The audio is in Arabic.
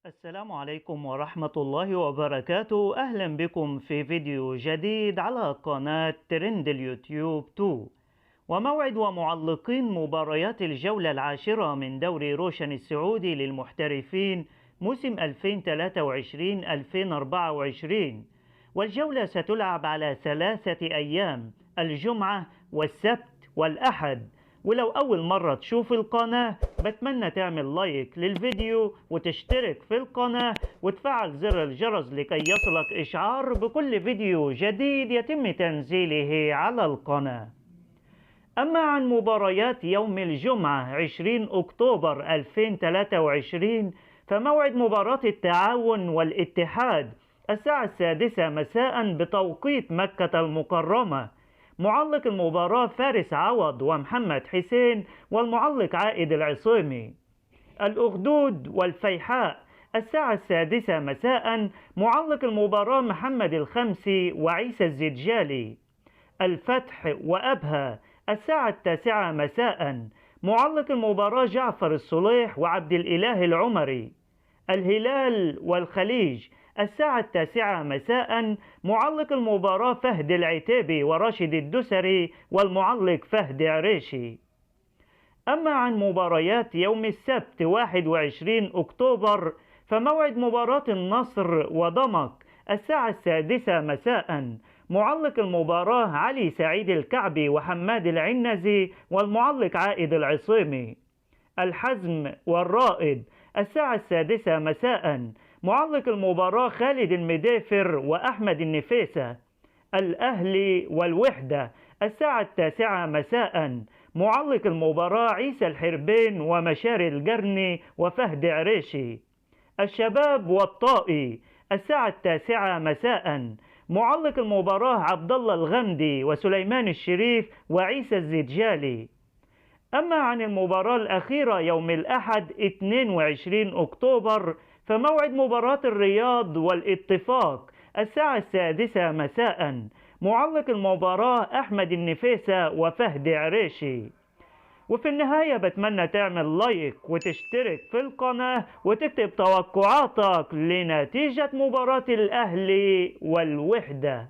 السلام عليكم ورحمة الله وبركاته. أهلا بكم في فيديو جديد على قناة ترند اليوتيوب 2. وموعد ومعلقين مباريات الجولة العاشرة من دوري روشن السعودي للمحترفين موسم 2023-2024. والجولة ستلعب على 3 أيام، الجمعة والسبت والأحد. ولو أول مرة تشوف القناة بتمنى تعمل لايك للفيديو وتشترك في القناة وتفعل زر الجرس لكي يصلك إشعار بكل فيديو جديد يتم تنزيله على القناة. أما عن مباريات يوم الجمعة 20 أكتوبر 2023، فموعد مباراة التعاون والاتحاد الساعة 6 مساء بتوقيت مكة المكرمة. معلق المباراة فارس عوض ومحمد حسين، والمعلق عائد العصيمي. الأخدود والفيحاء الساعة 6 مساء، معلق المباراة محمد الخمسي وعيسى الزجالي. الفتح وأبها الساعة 9 مساء، معلق المباراة جعفر الصليح وعبد الإله العمري. الهلال والخليج الساعة 9 مساء، معلق المباراة فهد العتيبي وراشد الدسري، والمعلق فهد عريشي. أما عن مباريات يوم السبت 21 أكتوبر، فموعد مباراة النصر وضمك الساعة 6 مساء، معلق المباراة علي سعيد الكعبي وحماد العنزي، والمعلق عائد العصيمي. الحزم والرائد الساعة 6 مساء، معلق المباراة خالد المدافر وأحمد النفيسة. الأهلي والوحدة الساعة 9 مساء، معلق المباراة عيسى الحربين ومشاري القرني وفهد عريشي. الشباب والطائي الساعة 9 مساء، معلق المباراة عبد الله الغمدي وسليمان الشريف وعيسى الزجالي. أما عن المباراة الأخيرة يوم الأحد 22 أكتوبر، فموعد مباراة الرياض والاتفاق الساعة 6 مساء، معلق المباراة أحمد النفيسة وفهد عريشي. وفي النهاية بتمنى تعمل لايك وتشترك في القناة وتكتب توقعاتك لنتيجة مباراة الأهلي والوحدة.